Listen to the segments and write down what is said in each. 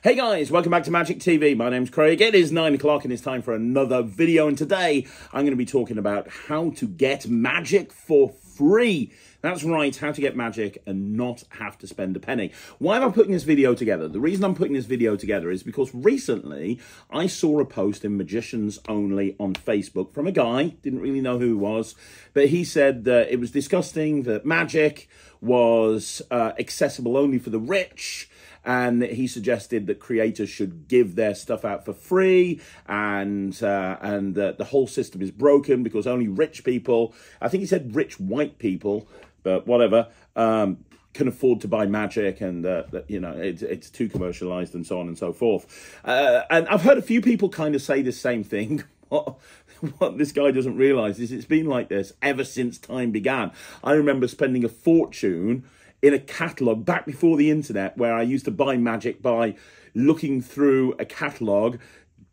Hey guys, welcome back to Magic TV. My name's Craig. It is 9 o'clock and it's time for another video. And today I'm going to be talking about how to get magic for free. That's right, how to get magic and not have to spend a penny. Why am I putting this video together? The reason I'm putting this video together is because recently I saw a post in Magicians Only on Facebook from a guy, didn't really know who he was, but he said that it was disgusting that magic was accessible only for the rich. And he suggested that creators should give their stuff out for free, and the whole system is broken because only rich people, I think he said rich white people, but whatever, can afford to buy magic, and you know, it's too commercialized and so on and so forth. And I've heard a few people kind of say the same thing. What this guy doesn't realize is it's been like this ever since time began. I remember spending a fortune in a catalogue back before the internet, where I used to buy magic by looking through a catalogue,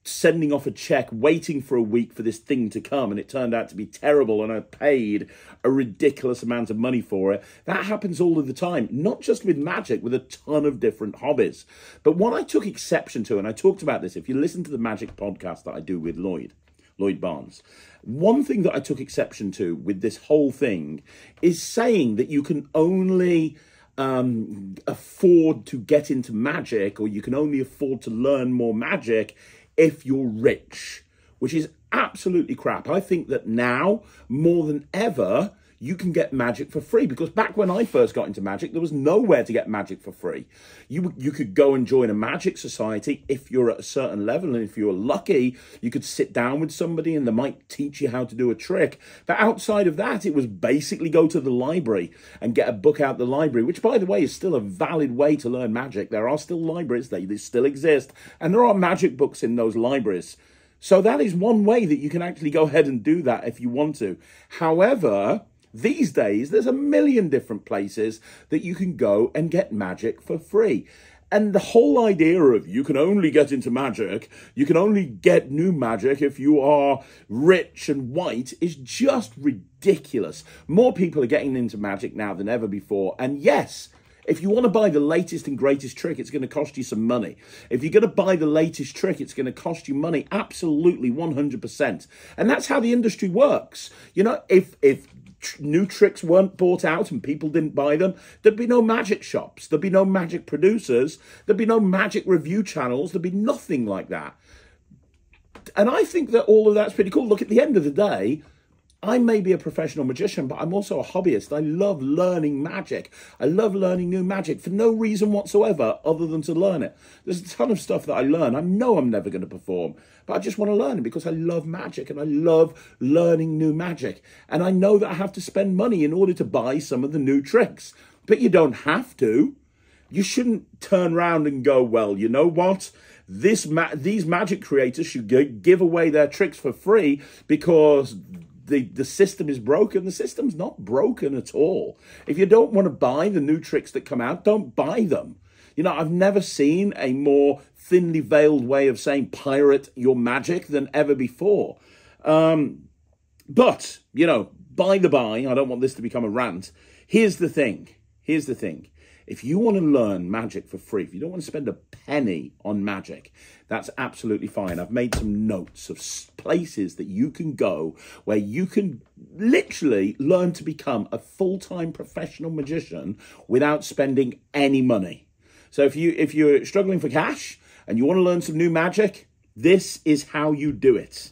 sending off a check, waiting for a week for this thing to come, and it turned out to be terrible, and I paid a ridiculous amount of money for it. That happens all of the time, not just with magic, with a ton of different hobbies. But what I took exception to, and I talked about this, if you listen to the magic podcast that I do with Lloyd Barnes, one thing that I took exception to with this whole thing is saying that you can only afford to get into magic, or you can only afford to learn more magic if you're rich, which is absolutely crap. I think that now, more than ever, you can get magic for free, because back when I first got into magic, there was nowhere to get magic for free. You could go and join a magic society if you're at a certain level, and if you're lucky, you could sit down with somebody and they might teach you how to do a trick. But outside of that, it was basically go to the library and get a book out the library, which, by the way, is still a valid way to learn magic. There are still libraries, they still exist, and there are magic books in those libraries. So that is one way that you can actually go ahead and do that if you want to. However, these days, there's a million different places that you can go and get magic for free. And the whole idea of you can only get into magic, you can only get new magic if you are rich and white, is just ridiculous. More people are getting into magic now than ever before. And yes, if you want to buy the latest and greatest trick, it's going to cost you some money. If you're going to buy the latest trick, it's going to cost you money. Absolutely, 100%. And that's how the industry works. You know, if new tricks weren't bought out and people didn't buy them, there'd be no magic shops, there'd be no magic producers, there'd be no magic review channels, there'd be nothing like that. And I think that all of that's pretty cool. Look, at the end of the day, I may be a professional magician, but I'm also a hobbyist. I love learning magic. I love learning new magic for no reason whatsoever other than to learn it. There's a ton of stuff that I learn. I know I'm never going to perform, but I just want to learn it because I love magic and I love learning new magic. And I know that I have to spend money in order to buy some of the new tricks, but you don't have to. You shouldn't turn around and go, well, you know what? These magic creators should give away their tricks for free because the system is broken. The system's not broken at all. If you don't want to buy the new tricks that come out, don't buy them. You know, I've never seen a more thinly veiled way of saying pirate your magic than ever before. But, you know, by the by, I don't want this to become a rant. Here's the thing. If you want to learn magic for free, if you don't want to spend a penny on magic, that's absolutely fine. I've made some notes of places that you can go where you can literally learn to become a full-time professional magician without spending any money. So if you're struggling for cash and you want to learn some new magic, this is how you do it.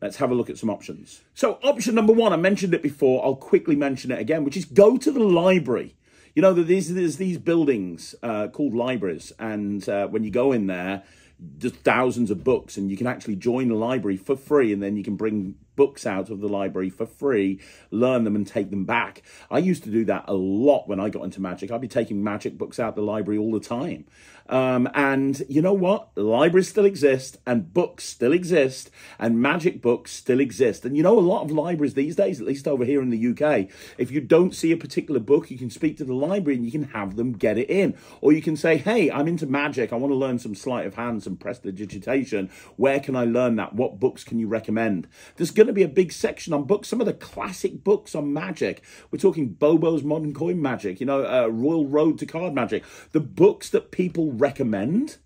Let's have a look at some options. So option number one, I mentioned it before, I'll quickly mention it again, which is go to the library. You know, there's these buildings called libraries, and when you go in there, there's thousands of books, and you can actually join the library for free, and then you can bring books out of the library for free, learn them and take them back. I used to do that a lot when I got into magic. I'd be taking magic books out the library all the time. And you know what? Libraries still exist, and books still exist, and magic books still exist. And you know, a lot of libraries these days, at least over here in the UK, if you don't see a particular book, you can speak to the library and you can have them get it in. Or you can say, hey, I'm into magic. I want to learn some sleight of hand, some prestidigitation. Where can I learn that? What books can you recommend? There's going to be a big section on books, some of the classic books on magic. We're talking Bobo's Modern Coin Magic, you know, Royal Road to Card Magic. The books that people recommend,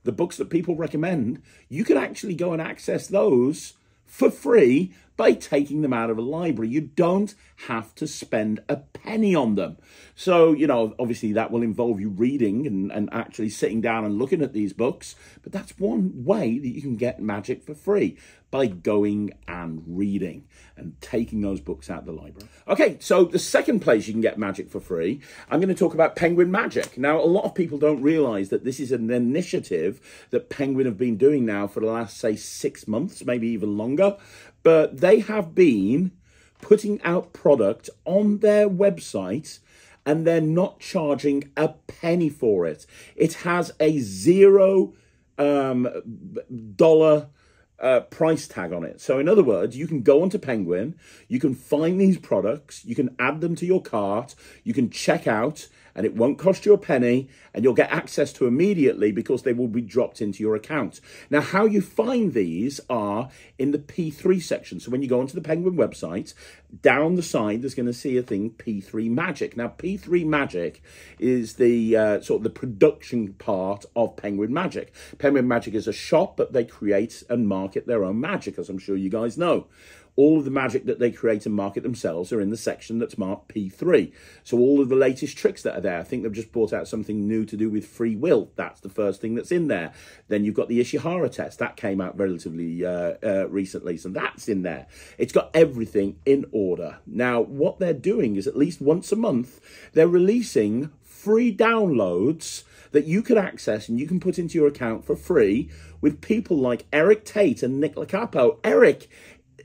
the books that people recommend, you can actually go and access those for free by taking them out of a library. You don't have to spend a penny on them. So, you know, obviously that will involve you reading and actually sitting down and looking at these books. But that's one way that you can get magic for free, by going and reading and taking those books out of the library. Okay, so the second place you can get magic for free, I'm going to talk about Penguin Magic. Now, a lot of people don't realize that this is an initiative that Penguin have been doing now for the last, say, 6 months, maybe even longer. But they have been putting out product on their website and they're not charging a penny for it. It has a $0 price tag on it. So in other words, you can go onto Penguin, you can find these products, you can add them to your cart, you can check out, and it won't cost you a penny, and you'll get access to immediately because they will be dropped into your account. Now, how you find these are in the P3 section. So when you go onto the Penguin website, down the side, there's going to see a thing, P3 Magic. Now, P3 Magic is the sort of the production part of Penguin Magic. Penguin Magic is a shop, but they create and market their own magic, as I'm sure you guys know. All of the magic that they create and market themselves are in the section that's marked P3. So all of the latest tricks that are there, I think they've just brought out something new to do with free will. That's the first thing that's in there. Then you've got the Ishihara test. That came out relatively recently, so that's in there. It's got everything in order. Now, what they're doing is at least once a month, they're releasing free downloads that you can access and you can put into your account for free with people like Eric Tate and Nick Lacapo. Eric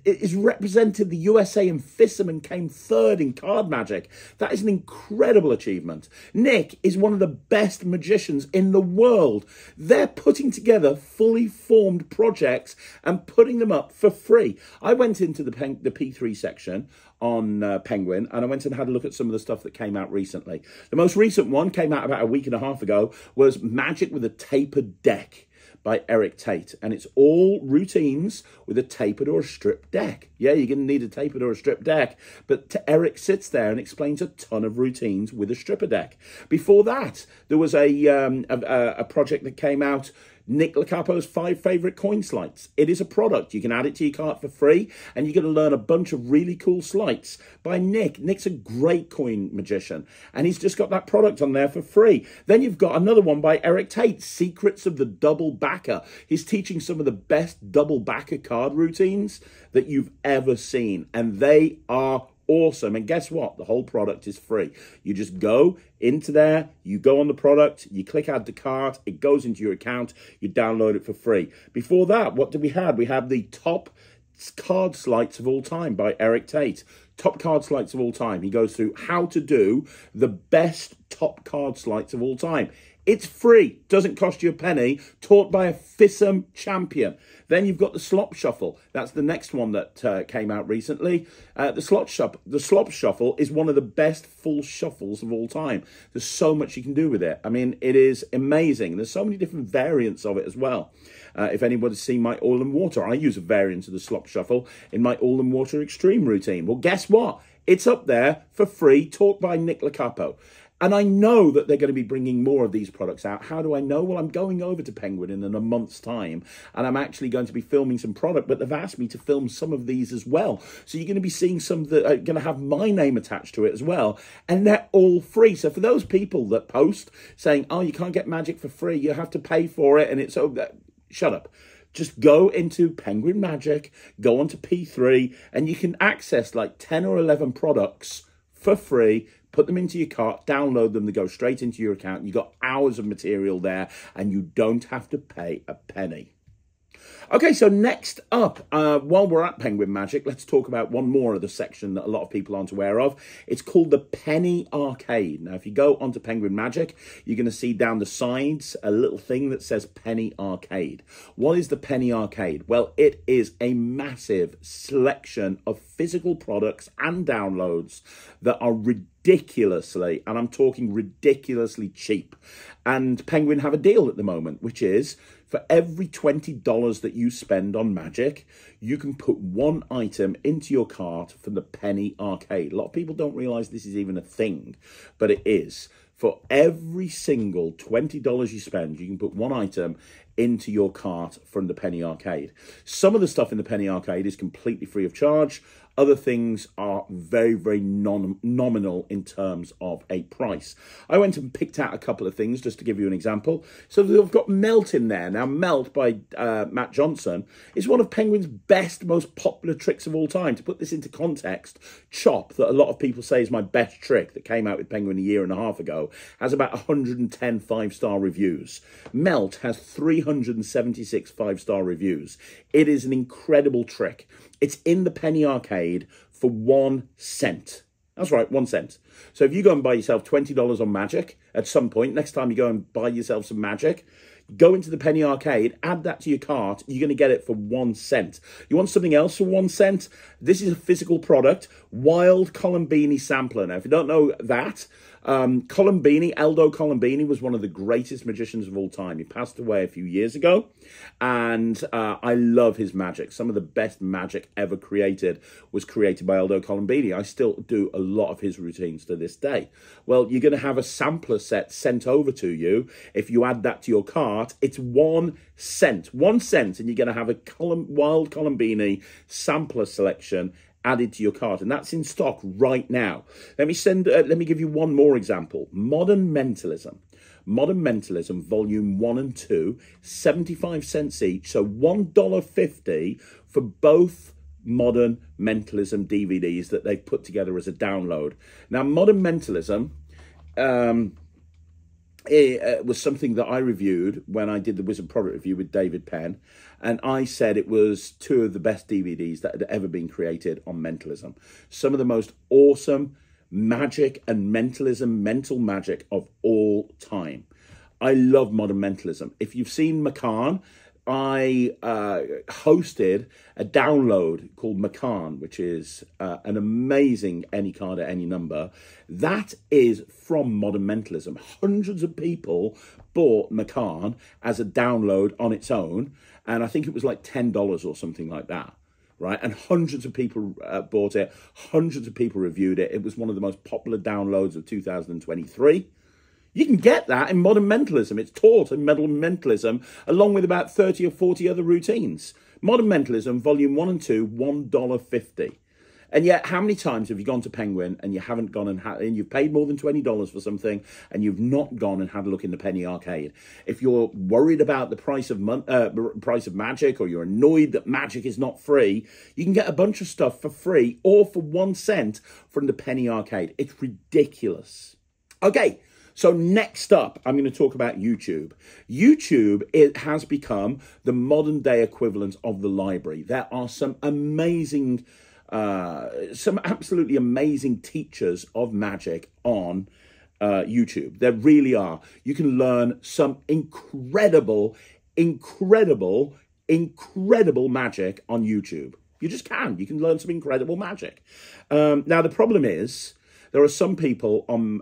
is represented the USA in FISM and came third in card magic. That is an incredible achievement. Nick is one of the best magicians in the world. They're putting together fully formed projects and putting them up for free. I went into the P3 section on Penguin, and I went and had a look at some of the stuff that came out recently. The most recent one came out about a week and a half ago, was Magic with a Tapered Deck by Eric Tate, and it's all routines with a tapered or a stripped deck. Yeah, you're going to need a tapered or a stripped deck, but Eric sits there and explains a ton of routines with a stripper deck. Before that, there was a project that came out, Nick Lacapo's 5 favorite coin sleights. It is a product. You can add it to your cart for free, and you're going to learn a bunch of really cool sleights by Nick. Nick's a great coin magician, and he's just got that product on there for free. Then you've got another one by Eric Tate, Secrets of the Double Backer. He's teaching some of the best double backer card routines that you've ever seen, and they are awesome. And guess what? The whole product is free. You just go into there, you go on the product, you click add to cart, it goes into your account, you download it for free. Before that, what did we have? We have the top card sleights of all time by Eric Tate. Top card sleights of all time. He goes through how to do the best top card sleights of all time. It's free, doesn't cost you a penny, taught by a FISM champion. Then you've got the Slop Shuffle. That's the next one that came out recently. The Slop Shuffle is one of the best full shuffles of all time. There's so much you can do with it. I mean, it is amazing. There's so many different variants of it as well. If anybody's seen my Oil and Water, I use a variant of the Slop Shuffle in my Oil and Water Extreme routine. Well, guess what? It's up there for free, taught by Nick Lacapo. And I know that they're going to be bringing more of these products out. How do I know? Well, I'm going over to Penguin in a month's time, and I'm actually going to be filming some product, but they've asked me to film some of these as well. So you're going to be seeing some that are going to have my name attached to it as well, and they're all free. So for those people that post saying, oh, you can't get magic for free, you have to pay for it, and it's so shut up. Just go into Penguin Magic, go onto P3, and you can access like 10 or 11 products for free. Put them into your cart, download them, they go straight into your account. You've got hours of material there, and you don't have to pay a penny. Okay, so next up, while we're at Penguin Magic, let's talk about one more of the section that a lot of people aren't aware of. It's called the Penny Arcade. Now, if you go onto Penguin Magic, you're going to see down the sides a little thing that says Penny Arcade. What is the Penny Arcade? Well, it is a massive selection of physical products and downloads that are ridiculously, and I'm talking ridiculously cheap. And Penguin have a deal at the moment, which is For every $20 that you spend on magic, you can put one item into your cart from the penny arcade. A lot of people don't realize this is even a thing, but it is. For every single $20 you spend, you can put one item into your cart from the penny arcade. Some of the stuff in the penny arcade is completely free of charge. Other things are very, very nominal in terms of a price. I went and picked out a couple of things just to give you an example. So they've got Melt in there. Now, Melt by Matt Johnson is one of Penguin's best, most popular tricks of all time. To put this into context, Chop, that a lot of people say is my best trick that came out with Penguin a year and a half ago, has about 110 five-star reviews. Melt has 376 five-star reviews. It is an incredible trick. It's in the penny arcade for 1 cent. That's right, 1 cent. So if you go and buy yourself $20 on magic at some point, next time you go and buy yourself some magic, go into the penny arcade, add that to your cart, you're going to get it for 1 cent. You want something else for 1 cent? This is a physical product, Wild Columbini Sampler. Now, if you don't know that, Columbini, Aldo Columbini, was one of the greatest magicians of all time. He passed away a few years ago, and I love his magic. Some of the best magic ever created was created by Aldo Columbini. I still do a lot of his routines to this day. Well, you're going to have a sampler set sent over to you. If you add that to your cart, it's 1 cent. 1 cent, and you're going to have a Wild Columbini sampler selection added to your cart, and that's in stock right now. Let me give you one more example. Modern Mentalism. Modern Mentalism, Volume 1 and 2, 75 cents each, so $1.50 for both Modern Mentalism DVDs that they've put together as a download. Now, Modern Mentalism it was something that I reviewed when I did the Wizard product review with David Penn, and I said it was 2 of the best DVDs that had ever been created on mentalism. Some of the most awesome magic and mentalism, mental magic of all time. I love Modern Mentalism. If you've seen McCann, I hosted a download called McCann, which is an amazing any card at any number. That is from Modern Mentalism. Hundreds of people bought McCann as a download on its own, and I think it was like $10 or something like that. Right, and hundreds of people bought it. Hundreds of people reviewed it. It was one of the most popular downloads of 2023. You can get that in Modern Mentalism. It's taught in Modern Mentalism, along with about 30 or 40 other routines. Modern Mentalism, Volume 1 and 2, $1.50. And yet, how many times have you gone to Penguin and you haven't gone and you've paid more than $20 for something and you've not gone and had a look in the penny arcade? If you're worried about the price of magic, or you're annoyed that magic is not free, you can get a bunch of stuff for free or for 1 cent from the penny arcade. It's ridiculous. Okay. So next up, I'm going to talk about YouTube. YouTube, it has become the modern day equivalent of the library. There are some amazing, some absolutely amazing teachers of magic on YouTube. There really are. You can learn some incredible magic on YouTube. You just can. You can learn some incredible magic. Now, the problem is, there are some people on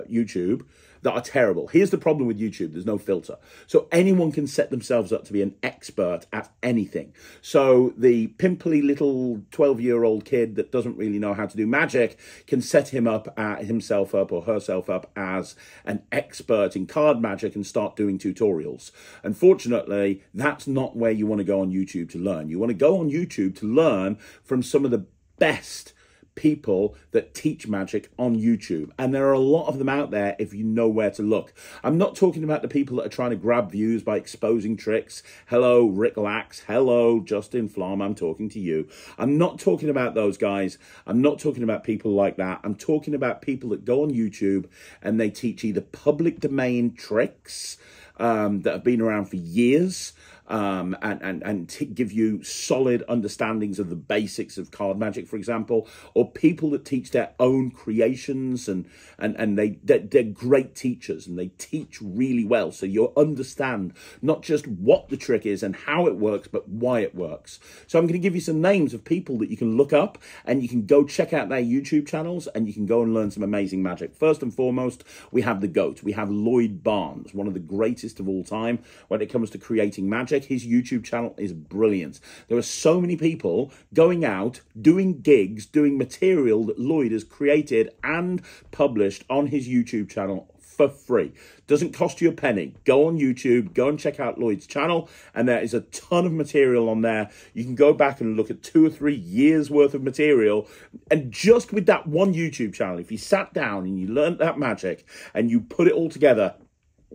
YouTube that are terrible. Here's the problem with YouTube. There's no filter. So anyone can set themselves up to be an expert at anything. So the pimply little 12-year-old kid that doesn't really know how to do magic can set himself up or herself up as an expert in card magic and start doing tutorials. Unfortunately, that's not where you want to go on YouTube to learn. You want to go on YouTube to learn from some of the best people that teach magic on YouTube, and there are a lot of them out there if you know where to look. I'm not talking about the people that are trying to grab views by exposing tricks. Hello, Rick Lax. Hello, Justin Flom. I'm talking to you. I'm not talking about those guys. I'm not talking about people like that. I'm talking about people that go on YouTube and they teach either public domain tricks that have been around for years, and give you solid understandings of the basics of card magic, for example, or people that teach their own creations and they're great teachers and they teach really well. So you'll understand not just what the trick is and how it works, but why it works. So I'm going to give you some names of people that you can look up and you can go check out their YouTube channels and you can go and learn some amazing magic. First and foremost, we have the GOAT. We have Lloyd Barnes, one of the greatest of all time when it comes to creating magic. His YouTube channel is brilliant. There are so many people going out, doing gigs, doing material that Lloyd has created and published on his YouTube channel for free. Doesn't cost you a penny. Go on YouTube, go and check out Lloyd's channel, and there is a ton of material on there. You can go back and look at 2 or 3 years worth of material, and just with that one YouTube channel, if you sat down and you learned that magic and you put it all together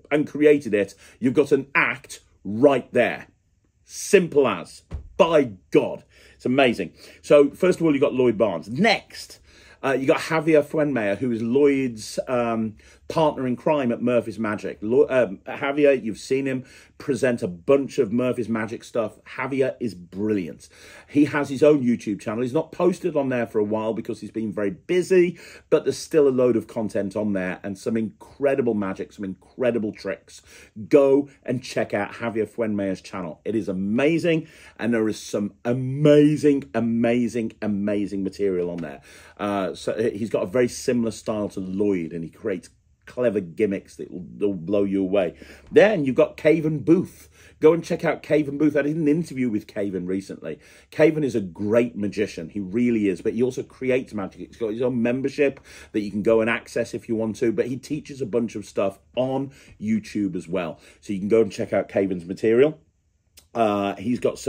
and created it, you've got an act right there. Simple as. By God. It's amazing. So first of all, you got Lloyd Barnes. Next, you got Javier Fuenmayor, who is Lloyd's partner in crime at Murphy's Magic. Javier, you've seen him present a bunch of Murphy's Magic stuff. Javier is brilliant. He has his own YouTube channel. He's not posted on there for a while because he's been very busy, but there's still a load of content on there and some incredible magic, some incredible tricks. Go and check out Javier Fuenmayor's channel. It is amazing, and there is some amazing material on there. So he's got a very similar style to Lloyd, and he creates clever gimmicks that will blow you away. Then you've got Caven Booth. Go and check out Caven Booth. I did an interview with Caven recently. Caven is a great magician. He really is, but he also creates magic. He's got his own membership that you can go and access if you want to, but he teaches a bunch of stuff on YouTube as well. So you can go and check out Caven's material. He's got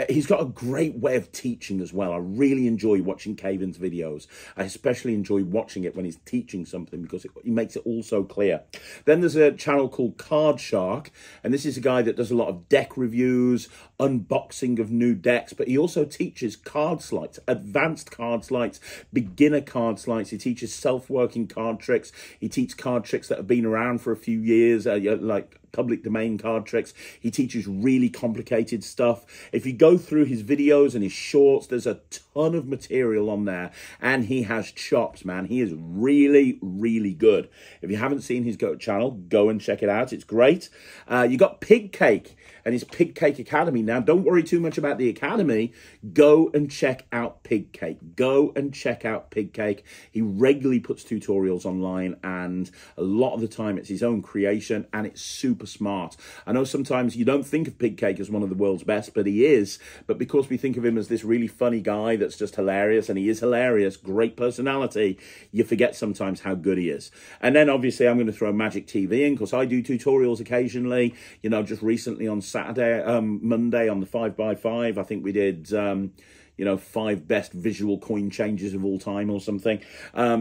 he's got a great way of teaching as well. I really enjoy watching Caven's videos. I especially enjoy watching it when he's teaching something because he makes it all so clear. Then there's a channel called Card Shark, and this is a guy that does a lot of deck reviews, unboxing of new decks, but he also teaches card sleights, advanced card sleights, beginner card sleights. He teaches self-working card tricks. He teaches card tricks that have been around for a few years, like public domain card tricks. He teaches really complicated stuff. If you go through his videos and his shorts, there's a ton of material on there, and he has chops, man. He is really good. If you haven't seen his GOAT channel, go and check it out. It's great. You got Pig Cake and his Pig Cake Academy. Now, don't worry too much about the academy. Go and check out Pig Cake. Go and check out Pig Cake. He regularly puts tutorials online, and a lot of the time it's his own creation, and it's super smart. I know sometimes you don't think of Pig Cake as one of the world's best, but he is. But because we think of him as this really funny guy that's just hilarious, and he is hilarious, great personality, you forget sometimes how good he is. And then obviously I'm going to throw Magic TV in because I do tutorials occasionally. You know, just recently on Monday on the 5x5, I think we did 5 best visual coin changes of all time or something.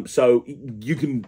So you can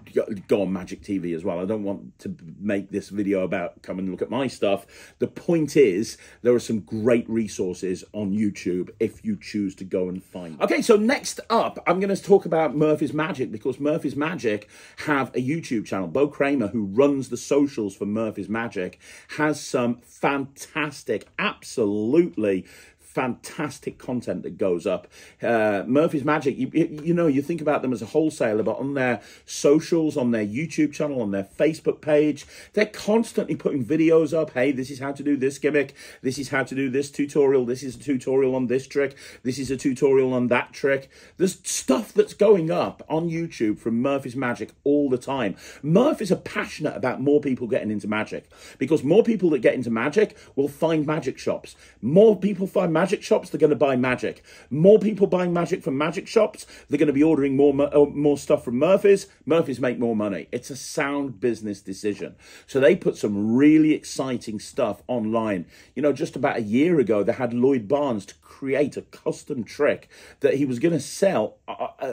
go on Magic TV as well. I don't want to make this video about come and look at my stuff. The point is there are some great resources on YouTube if you choose to go and find them. Okay, so next up, I'm going to talk about Murphy's Magic because Murphy's Magic have a YouTube channel. Bo Kramer, who runs the socials for Murphy's Magic, has some fantastic, absolutely fantastic content that goes up. Murphy's Magic, you think about them as a wholesaler, but on their socials, on their YouTube channel, on their Facebook page, they're constantly putting videos up. Hey, this is how to do this gimmick. This is how to do this tutorial. This is a tutorial on this trick. This is a tutorial on that trick. There's stuff that's going up on YouTube from Murphy's Magic all the time. Murphys are passionate about more people getting into magic because more people that get into magic will find magic shops. More people find magic shops, they're going to buy magic. More people buying magic from magic shops, they're going to be ordering more stuff from Murphy's. Murphy's make more money. It's a sound business decision. So they put some really exciting stuff online. Just about a year ago, they had Lloyd Barnes to create a custom trick that he was going to sell,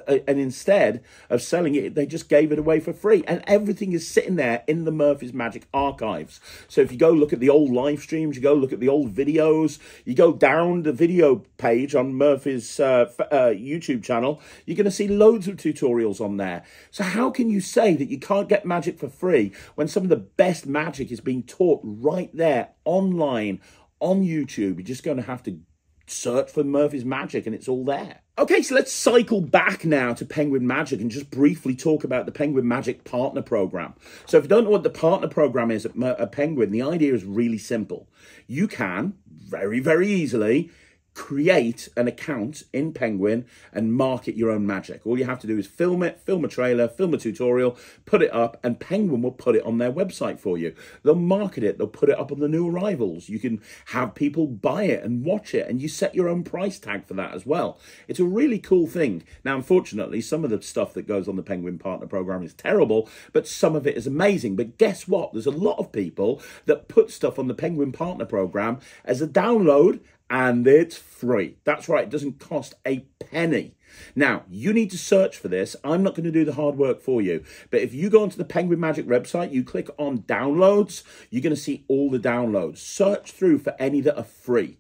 and instead of selling it, they just gave it away for free. And everything is sitting there in the Murphy's Magic archives. So if you go look at the old live streams, you go look at the old videos, you go down the video page on Murphy's YouTube channel, you're going to see loads of tutorials on there. So how can you say that you can't get magic for free when some of the best magic is being taught right there online on YouTube. You're just going to have to search for Murphy's Magic and it's all there. Okay, so let's cycle back now to Penguin Magic and just briefly talk about the Penguin Magic Partner Program. So if you don't know what the Partner Program is at Penguin, the idea is really simple. You can very, very easily create an account in Penguin and market your own magic. All you have to do is film it, film a trailer, film a tutorial, put it up, and Penguin will put it on their website for you. They'll market it, they'll put it up on the new arrivals. You can have people buy it and watch it, and you set your own price tag for that as well. It's a really cool thing. Now, unfortunately, some of the stuff that goes on the Penguin Partner Program is terrible, but some of it is amazing. But guess what? There's a lot of people that put stuff on the Penguin Partner Program as a download, and it's free. That's right, it doesn't cost a penny. Now, you need to search for this. I'm not going to do the hard work for you. But if you go onto the Penguin Magic website, you click on downloads, you're going to see all the downloads. Search through for any that are free.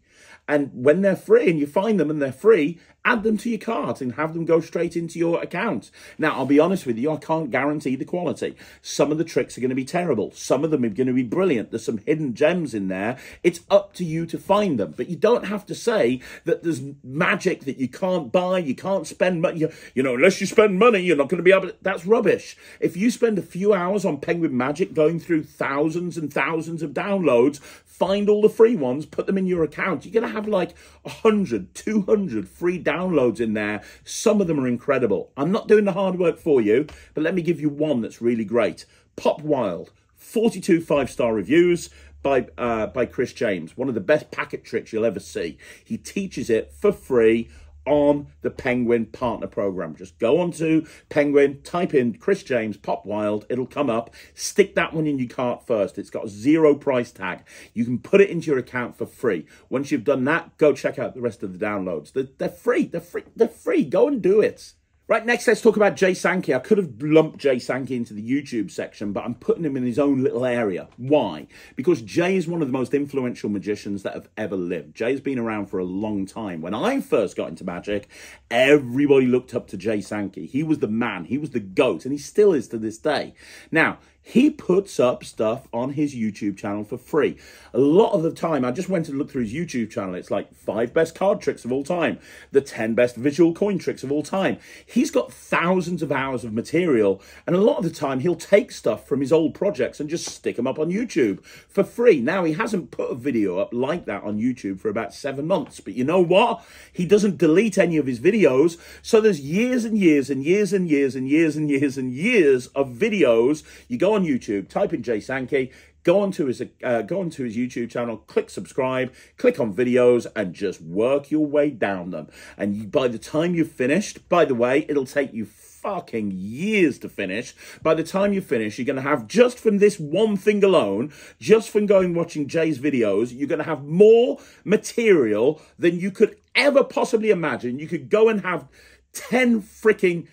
And when they're free and you find them and they're free, add them to your cart and have them go straight into your account. Now, I'll be honest with you, I can't guarantee the quality. Some of the tricks are going to be terrible. Some of them are going to be brilliant. There's some hidden gems in there. It's up to you to find them. But you don't have to say that there's magic that you can't buy, you can't spend money. You know, unless you spend money, you're not going to be able to. That's rubbish. If you spend a few hours on Penguin Magic going through thousands and thousands of downloads, find all the free ones, put them in your account, you're going to have like 100, 200 free downloads in there. Some of them are incredible. I'm not doing the hard work for you, but let me give you one that's really great. Pop Wild, 42 5-star reviews by Chris James. One of the best packet tricks you'll ever see. He teaches it for free on the Penguin Partner Program. Just go onto Penguin, type in Chris James Pop Wild, it'll come up. Stick that one in your cart first. It's got a 0 price tag. You can put it into your account for free. Once you've done that, go check out the rest of the downloads. They're free. They're free. Go and do it. Right, next let's talk about Jay Sankey. I could have lumped Jay Sankey into the YouTube section, but I'm putting him in his own little area. Why? Because Jay is one of the most influential magicians that have ever lived. Jay's been around for a long time. When I first got into magic, everybody looked up to Jay Sankey. He was the man, he was the GOAT, and he still is to this day. Now, he puts up stuff on his YouTube channel for free. A lot of the time, I just went to look through his YouTube channel. It's like 5 best card tricks of all time, the 10 best visual coin tricks of all time. He's got thousands of hours of material, and a lot of the time, he'll take stuff from his old projects and just stick them up on YouTube for free. Now, he hasn't put a video up like that on YouTube for about 7 months, but you know what? He doesn't delete any of his videos, so there's years and years and years and years and years and years and years of videos. You go on YouTube, type in Jay Sankey, go onto his YouTube channel, click subscribe, click on videos, and just work your way down them. And by the time you've finished, by the way, it'll take you fucking years to finish. By the time you finish, you're going to have, just from this one thing alone, just from going watching Jay's videos, you're going to have more material than you could ever possibly imagine. You could go and have 10 freaking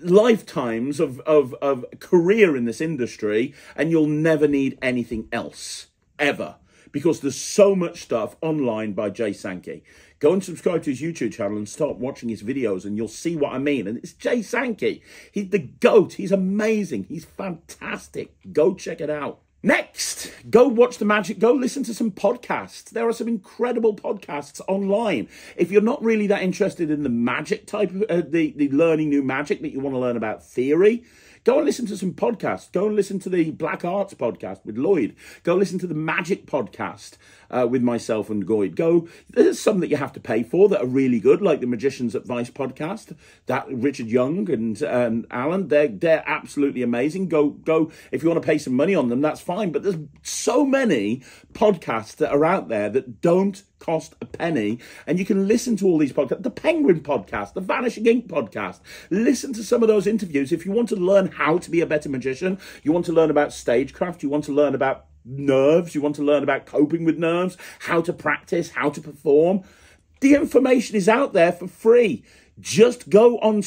lifetimes of career in this industry, and you'll never need anything else ever, because there's so much stuff online by Jay Sankey. Go and subscribe to his YouTube channel and start watching his videos, and you'll see what I mean. And it's Jay Sankey. He's the GOAT. He's amazing. He's fantastic. Go check it out. Next, go watch the magic. Go listen to some podcasts. There are some incredible podcasts online. If you're not really that interested in the magic type, the learning new magic, that you want to learn about theory, go and listen to some podcasts. Go and listen to the Black Arts podcast with Lloyd. Go listen to the Magic podcast with myself and Goyd. There's some that you have to pay for that are really good, like the Magician's Advice podcast. That Richard Young and Alan, they're absolutely amazing. Go if you want to pay some money on them, that's fine. But there's so many podcasts that are out there that don't cost a penny, and you can listen to all these podcasts. The Penguin podcast, the Vanishing Ink podcast. Listen to some of those interviews if you want to learn how to be a better magician. You want to learn about stagecraft. You want to learn about nerves. You want to learn about coping with nerves, how to practice, how to perform. The information is out there for free. Just go and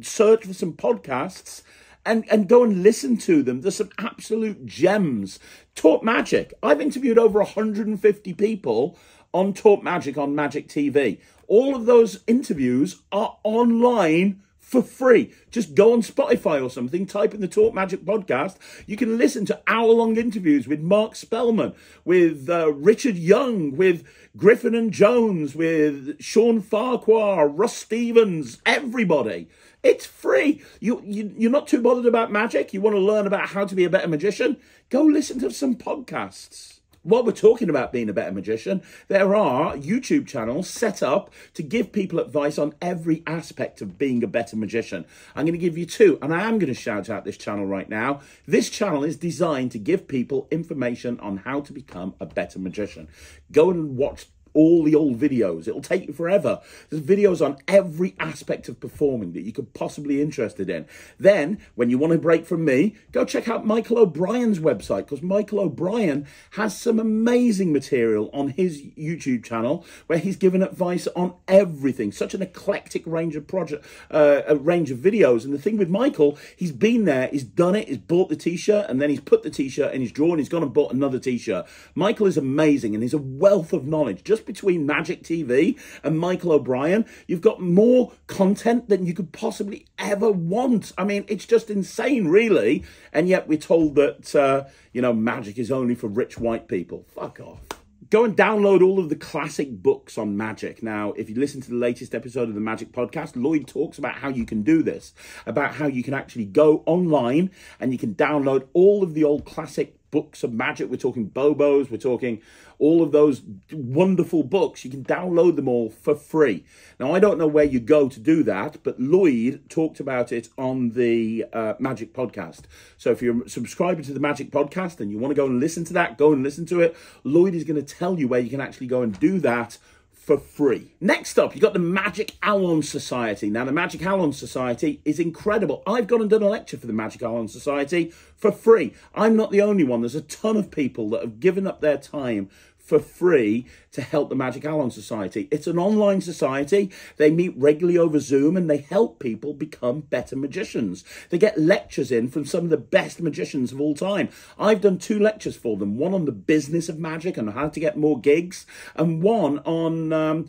search for some podcasts and go and listen to them. There's some absolute gems. Talk Magic. I've interviewed over 150 people on Talk Magic on Magic TV. All of those interviews are online for free. Just go on Spotify or something, type in the Talk Magic podcast. You can listen to hour-long interviews with Mark Spellman, with Richard Young, with Griffin and Jones, with Sean Farquhar, Russ Stevens, everybody. It's free. You're not too bothered about magic? You want to learn about how to be a better magician? Go listen to some podcasts. While we're talking about being a better magician, there are YouTube channels set up to give people advice on every aspect of being a better magician. I'm going to give you two, and I am going to shout out this channel right now. This channel is designed to give people information on how to become a better magician. Go and watch all the old videos. It'll take you forever. There's videos on every aspect of performing that you could possibly be interested in. Then, when you want a break from me, go check out Michael O'Brien's website, because Michael O'Brien has some amazing material on his YouTube channel where he's given advice on everything. Such an eclectic range of videos. And the thing with Michael, he's been there, he's done it, he's bought the t-shirt, and then he's put the t-shirt in his drawer, and he's gone and bought another t-shirt. Michael is amazing, and he's a wealth of knowledge. Just between Magic TV and Michael O'Brien, you've got more content than you could possibly ever want. I mean, it's just insane, really. And yet we're told that, magic is only for rich white people. Fuck off. Go and download all of the classic books on magic. Now, if you listen to the latest episode of the Magic Podcast, Lloyd talks about how you can do this, about how you can actually go online and you can download all of the old classic books of magic. We're talking Bobos, we're talking all of those wonderful books. You can download them all for free. Now, I don't know where you go to do that, but Lloyd talked about it on the Magic Podcast. So if you're a subscriber to the Magic Podcast and you want to go and listen to that, go and listen to it. Lloyd is going to tell you where you can actually go and do that for free. Next up, you've got the Magic Alon Society. Now, the Magic Alon Society is incredible. I've gone and done a lecture for the Magic Alon Society for free. I'm not the only one. There's a ton of people that have given up their time for free to help the Magic Alon Society. It's an online society. They meet regularly over Zoom and they help people become better magicians. They get lectures in from some of the best magicians of all time. I've done 2 lectures for them, one on the business of magic and how to get more gigs, and one on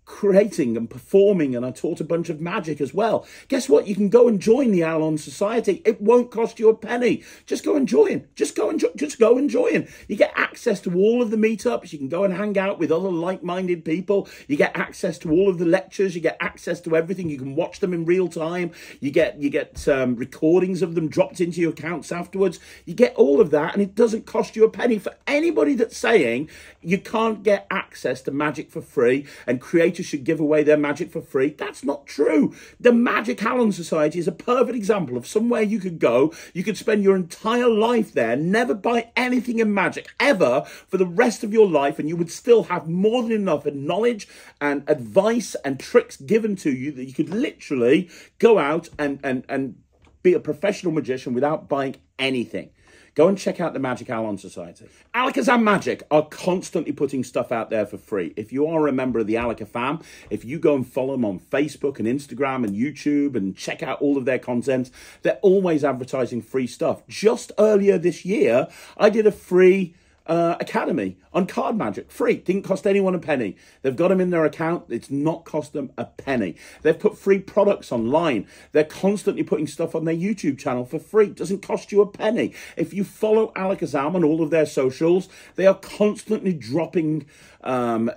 creating and performing, and I taught a bunch of magic as well. Guess what? You can go and join the Alon Society. It won't cost you a penny. Just go and join. Just go and join. You get access to all of the meetups. You can go and hang out with other like-minded people. You get access to all of the lectures. You get access to everything. You can watch them in real time. You get recordings of them dropped into your accounts afterwards. You get all of that, and it doesn't cost you a penny. For anybody that's saying you can't get access to magic for free and creators should give away their magic for free, that's not true. The Magic Alon Society is a perfect example of somewhere you could go. You could spend your entire life there, never buy anything in magic ever for the rest of your life, and you would still have more than enough knowledge and advice and tricks given to you that you could literally go out and be a professional magician without buying anything. Go and check out the Magic Alon Society. Alakazam Magic are constantly putting stuff out there for free. If you are a member of the Alaka fam, if you go and follow them on Facebook and Instagram and YouTube and check out all of their content, they're always advertising free stuff. Just earlier this year, I did a free academy on card magic, free. Didn't cost anyone a penny. They've got them in their account. It's not cost them a penny. They've put free products online. They're constantly putting stuff on their YouTube channel for free. It doesn't cost you a penny. If you follow Alakazam on all of their socials, they are constantly dropping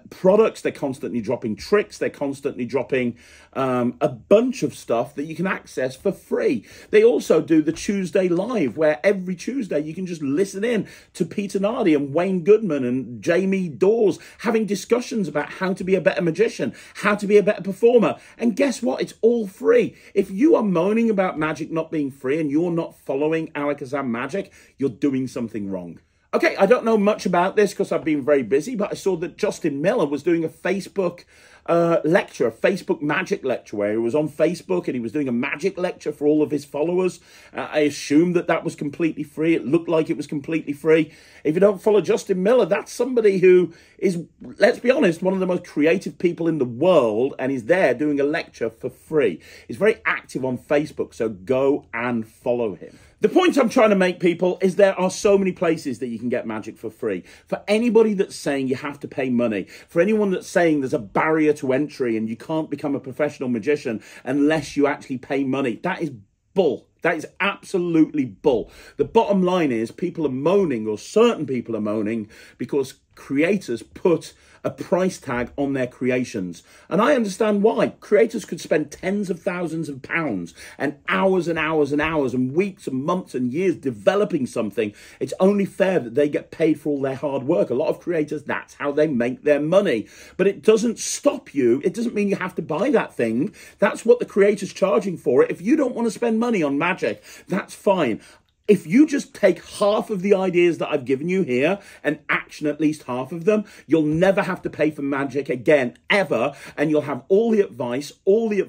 products. They're constantly dropping tricks. They're constantly dropping a bunch of stuff that you can access for free. They also do the Tuesday Live, where every Tuesday you can just listen in to Peter Nardi and Wayne Goodman and Jamie Dawes having discussions about how to be a better magician, how to be a better performer. And guess what? It's all free. If you are moaning about magic not being free and you're not following Alakazam Magic, you're doing something wrong. Okay, I don't know much about this because I've been very busy, but I saw that Justin Miller was doing a Facebook lecture, a Facebook magic lecture, where he was on Facebook and he was doing a magic lecture for all of his followers. I assumed that was completely free. It looked like it was completely free. If you don't follow Justin Miller, that's somebody who is, let's be honest, one of the most creative people in the world, and he's there doing a lecture for free. He's very active on Facebook, so go and follow him. The point I'm trying to make, people, is there are so many places that you can get magic for free. For anybody that's saying you have to pay money, for anyone that's saying there's a barrier to entry and you can't become a professional magician unless you actually pay money, that is bull. That is absolutely bull. The bottom line is people are moaning, or certain people are moaning, because creators put a price tag on their creations. And I understand why. Creators could spend tens of thousands of pounds and hours and hours and hours and weeks and months and years developing something. It's only fair that they get paid for all their hard work. A lot of creators, that's how they make their money. But it doesn't stop you. It doesn't mean you have to buy that thing. That's what the creator's charging for it. If you don't want to spend money on magic, that's fine. If you just take half of the ideas that I've given you here and action at least half of them, you'll never have to pay for magic again, ever. And you'll have all the advice, all the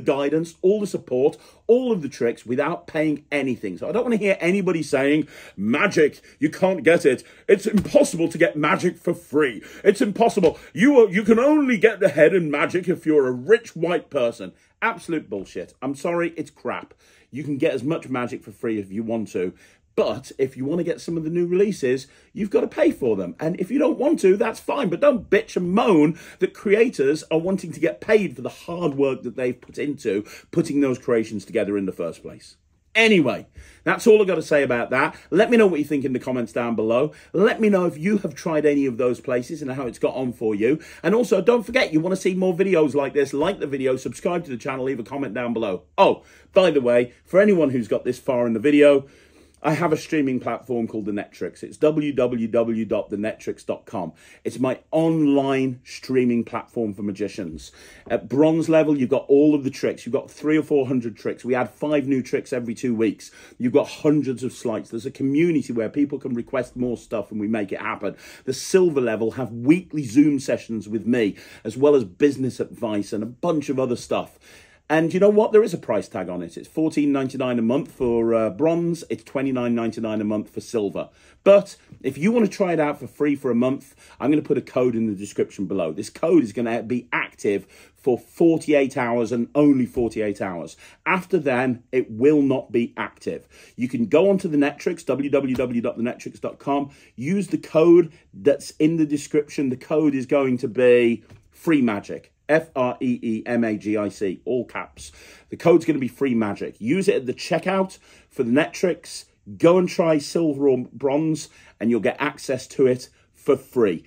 guidance, all the support, all of the tricks without paying anything. So I don't want to hear anybody saying, magic, you can't get it. It's impossible to get magic for free. It's impossible. You can only get ahead in magic if you're a rich white person. Absolute bullshit. I'm sorry, it's crap. You can get as much magic for free if you want to. But if you want to get some of the new releases, you've got to pay for them. And if you don't want to, that's fine. But don't bitch and moan that creators are wanting to get paid for the hard work that they've put into putting those creations together in the first place. Anyway, that's all I've got to say about that. Let me know what you think in the comments down below. Let me know if you have tried any of those places and how it's got on for you. And also, don't forget, you want to see more videos like this, like the video, subscribe to the channel, leave a comment down below. Oh, by the way, for anyone who's got this far in the video, I have a streaming platform called The Netrix. It's www.thenetrix.com. It's my online streaming platform for magicians. At bronze level, you've got all of the tricks. You've got 300 or 400 tricks. We add 5 new tricks every 2 weeks. You've got hundreds of sleights. There's a community where people can request more stuff and we make it happen. The silver level have weekly Zoom sessions with me, as well as business advice and a bunch of other stuff. And you know what? There is a price tag on it. It's $14.99 a month for bronze. It's $29.99 a month for silver. But if you want to try it out for free for a month, I'm going to put a code in the description below. This code is going to be active for 48 hours and only 48 hours. After then, it will not be active. You can go onto the Netrix, www.thenetrix.com, use the code that's in the description. The code is going to be free magic. FREEMAGIC, all caps. The code's going to be free magic. Use it at the checkout for the Netrix. Go and try silver or bronze, and you'll get access to it for free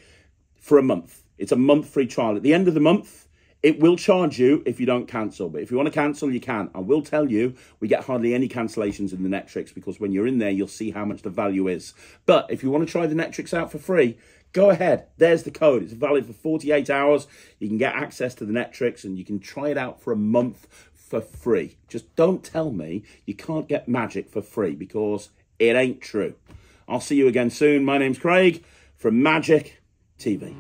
for a month. It's a month free trial. At the end of the month, it will charge you if you don't cancel. But if you want to cancel, you can. I will tell you, we get hardly any cancellations in the Netrix because when you're in there, you'll see how much the value is. But if you want to try the Netrix out for free, go ahead. There's the code. It's valid for 48 hours. You can get access to the Netrix and you can try it out for a month for free. Just don't tell me you can't get magic for free because it ain't true. I'll see you again soon. My name's Craig from Magic TV.